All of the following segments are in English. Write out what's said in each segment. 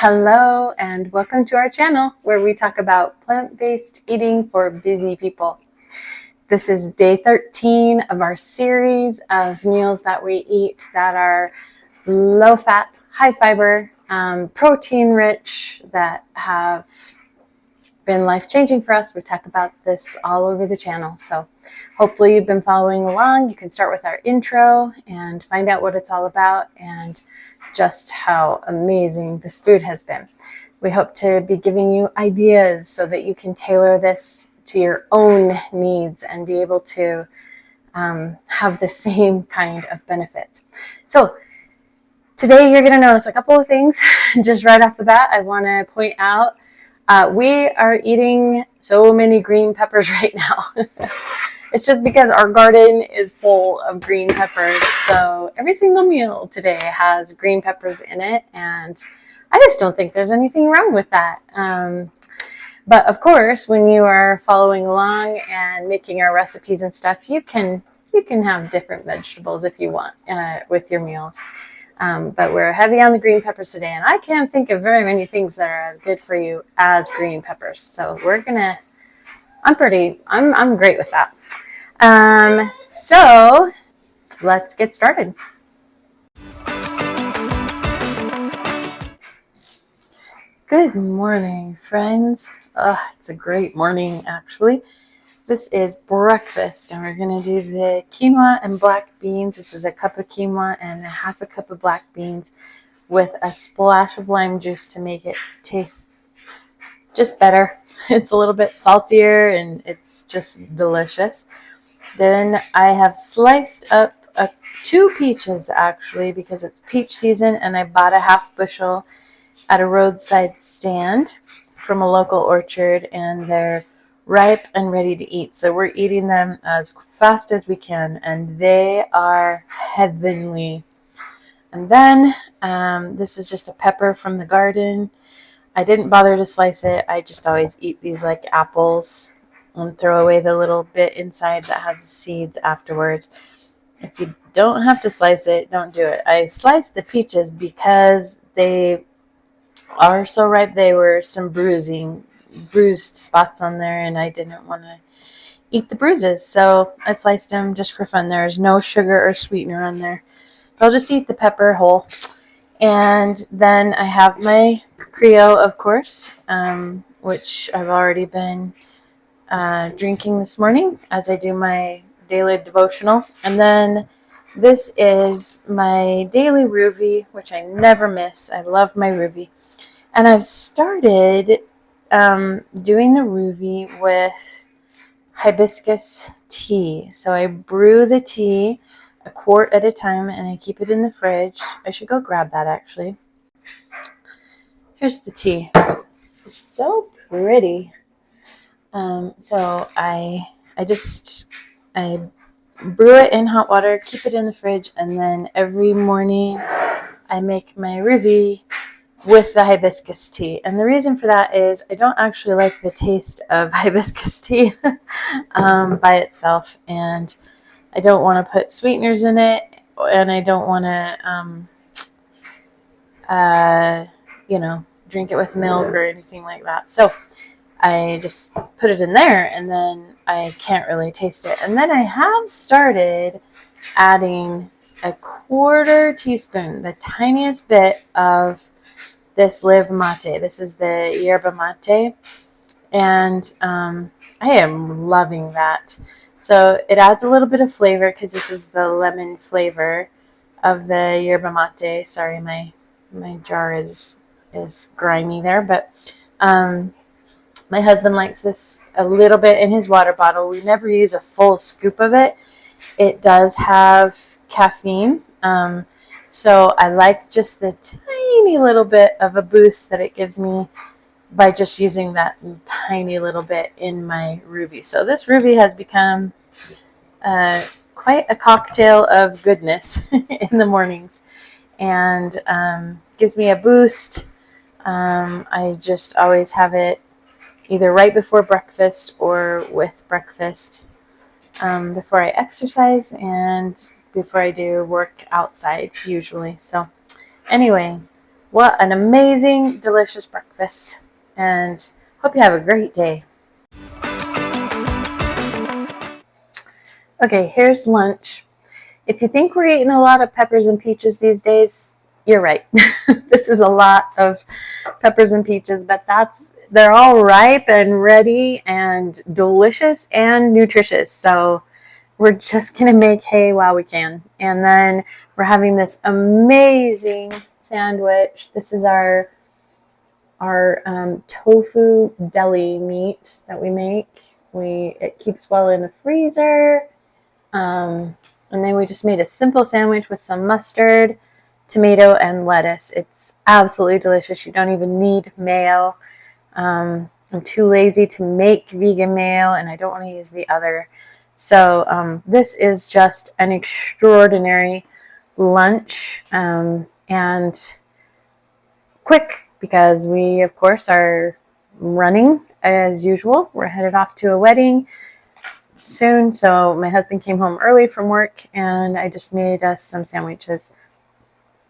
Hello and welcome to our channel where we talk about plant-based eating for busy people. This is day 13 of our series of meals that we eat that are low fat, high fiber, protein rich, that have been life-changing for us. We talk about this all over the channel. So hopefully you've been following along. You can start with our intro and find out what it's all about and just how amazing this food has been. We hope to be giving you ideas so that you can tailor this to your own needs and be able to have the same kind of benefits. So today you're going to notice a couple of things. Just right off the bat, I want to point out we are eating so many green peppers right now. It's just because our garden is full of green peppers. So every single meal today has green peppers in it. And I just don't think there's anything wrong with that. But of course, when you are following along and making our recipes and stuff, you can have different vegetables if you want with your meals. But we're heavy on the green peppers today, and I can't think of very many things that are as good for you as green peppers. So I'm great with that. So let's get started. Good morning, friends. It's a great morning, actually. This is breakfast, and we're going to do the quinoa and black beans. This is a cup of quinoa and a half a cup of black beans with a splash of lime juice to make it taste just better. It's a little bit saltier, and it's just delicious. Then I have sliced up 2 peaches, actually, because it's peach season, and I bought a half bushel at a roadside stand from a local orchard, and they're ripe and ready to eat. So we're eating them as fast as we can, and they are heavenly. And then this is just a pepper from the garden. I didn't bother to slice it. I just always eat these like apples and throw away the little bit inside that has the seeds afterwards. If you don't have to slice it, don't do it. I sliced the peaches because they are so ripe. They were some bruised spots on there, and I didn't want to eat the bruises, so I sliced them just for fun. There's no sugar or sweetener on there. I'll just eat the pepper whole. And then I have my Creole, of course, which I've already been drinking this morning as I do my daily devotional. And then this is my daily Ruvi, which I never miss. I love my Ruvi. And I've started doing the Ruvi with hibiscus tea. So I brew the tea a quart at a time, and I keep it in the fridge. I should go grab that, actually. Here's the tea. It's so pretty. So I brew it in hot water, keep it in the fridge, and then every morning I make my Ruvi with the hibiscus tea. And the reason for that is I don't actually like the taste of hibiscus tea by itself, and I don't want to put sweeteners in it, and I don't want to drink it with milk or anything like that. So I just put it in there, and then I can't really taste it. And then I have started adding a 1/4 teaspoon, the tiniest bit of this live mate. This is the yerba mate, and I am loving that. So it adds a little bit of flavor because this is the lemon flavor of the yerba mate. Sorry, my jar is grimy there, but my husband likes this a little bit in his water bottle. We never use a full scoop of it. It does have caffeine, so I like just the tiny little bit of a boost that it gives me by just using that tiny little bit in my Ruvi. So this Ruvi has become quite a cocktail of goodness in the mornings, and gives me a boost. I just always have it either right before breakfast or with breakfast, before I exercise and before I do work outside usually. So anyway, What an amazing, delicious breakfast. And hope you have a great day. Okay, here's lunch. If you think we're eating a lot of peppers and peaches these days, you're right. This is a lot of peppers and peaches, but they're all ripe and ready and delicious and nutritious. So we're just going to make hay while we can. And then we're having this amazing sandwich. This is our tofu deli meat that we make. It keeps well in the freezer. And then we just made a simple sandwich with some mustard, tomato, and lettuce. It's absolutely delicious. You don't even need mayo. I'm too lazy to make vegan mayo, and I don't want to use the other. So this is just an extraordinary lunch and quick because we, of course, are running as usual. We're headed off to a wedding soon, so my husband came home early from work and I just made us some sandwiches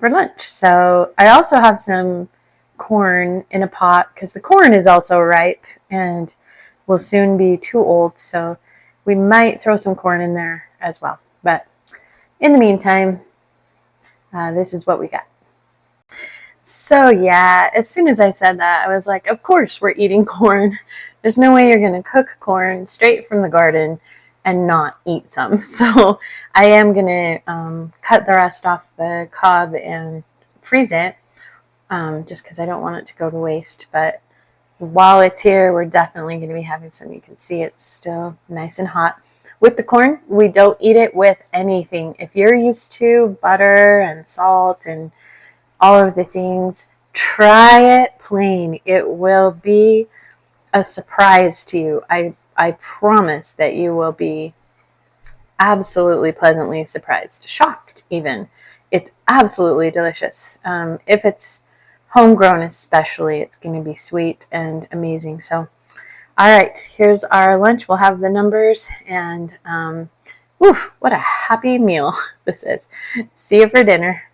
for lunch. So I also have some corn in a pot because the corn is also ripe and will soon be too old, so we might throw some corn in there as well. But in the meantime, this is what we got. So yeah, as soon as I said that, I was like, of course we're eating corn. There's no way you're going to cook corn straight from the garden and not eat some. So I am going to cut the rest off the cob and freeze it just because I don't want it to go to waste. But while it's here, we're definitely going to be having some. You can see it's still nice and hot. With the corn, we don't eat it with anything. If you're used to butter and salt and all of the things, try it plain. It will be a surprise to you. I promise that you will be absolutely pleasantly surprised, shocked even. It's absolutely delicious. If it's homegrown especially, it's going to be sweet and amazing. So, all right, here's our lunch. We'll have the numbers and oof, what a happy meal this is. See you for dinner.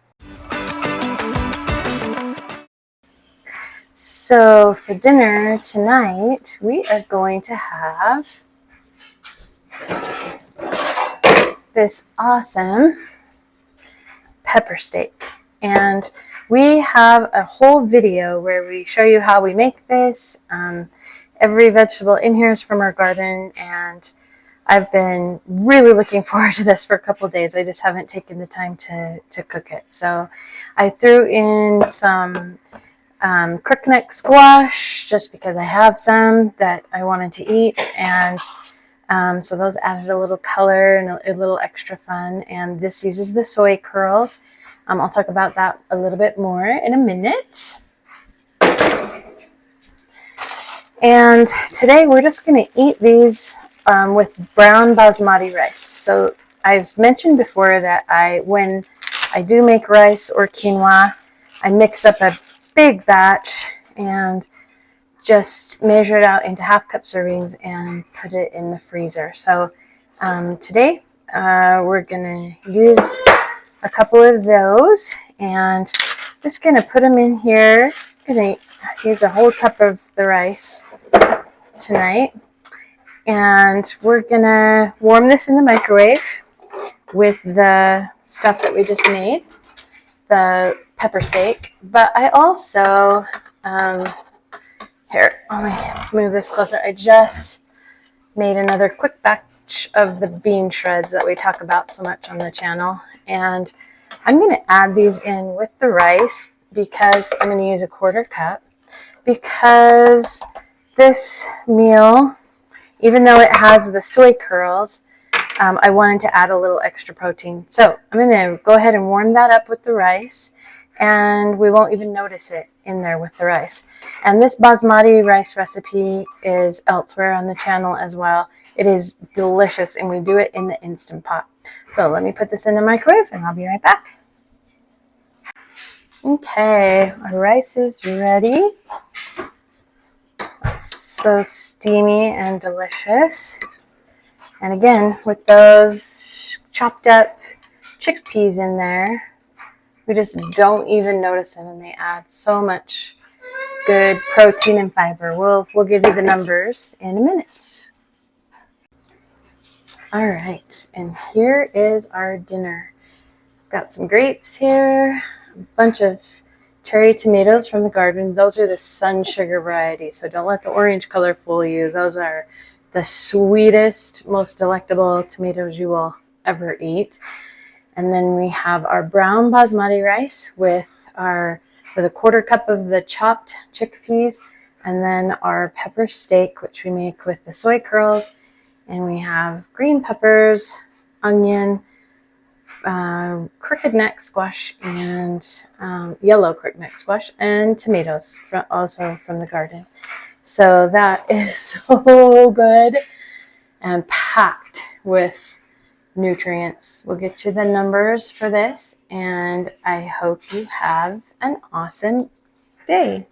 So for dinner tonight, we are going to have this awesome pepper steak. And we have a whole video where we show you how we make this. Every vegetable in here is from our garden, and I've been really looking forward to this for a couple of days. I just haven't taken the time to cook it. So I threw in some crookneck squash just because I have some that I wanted to eat, and so those added a little color and a little extra fun. And this uses the soy curls. I'll talk about that a little bit more in a minute. And today we're just going to eat these with brown basmati rice. So I've mentioned before that when I do make rice or quinoa, I mix up a big batch and just measure it out into half-cup servings and put it in the freezer. So today we're going to use a couple of those, and just going to put them in here. I'm going to use a whole cup of the rice tonight, and we're going to warm this in the microwave with the stuff that we just made, the pepper steak. But I also, here, let me move this closer. I just made another quick batch of the bean shreds that we talk about so much on the channel. And I'm going to add these in with the rice because I'm going to use a 1/4 cup, because this meal, even though it has the soy curls, I wanted to add a little extra protein. So I'm going to go ahead and warm that up with the rice, and we won't even notice it in there with the rice. And this basmati rice recipe is elsewhere on the channel as well. It is delicious, and we do it in the Instant Pot. So let me put this in the microwave, and I'll be right back. Okay, our rice is ready. It's so steamy and delicious. And again, with those chopped up chickpeas in there, we just don't even notice them, and they add so much good protein and fiber. We'll give you the numbers in a minute. All right, and here is our dinner. Got some grapes here, a bunch of cherry tomatoes from the garden. Those are the sun sugar variety, so don't let the orange color fool you. Those are the sweetest, most delectable tomatoes you will ever eat. And then we have our brown basmati rice with a quarter cup of the chopped chickpeas, and then our pepper steak, which we make with the soy curls. And we have green peppers, onion, crooked neck squash, and yellow crooked neck squash, and tomatoes also from the garden. So that is so good and packed with nutrients. We'll get you the numbers for this, and I hope you have an awesome day.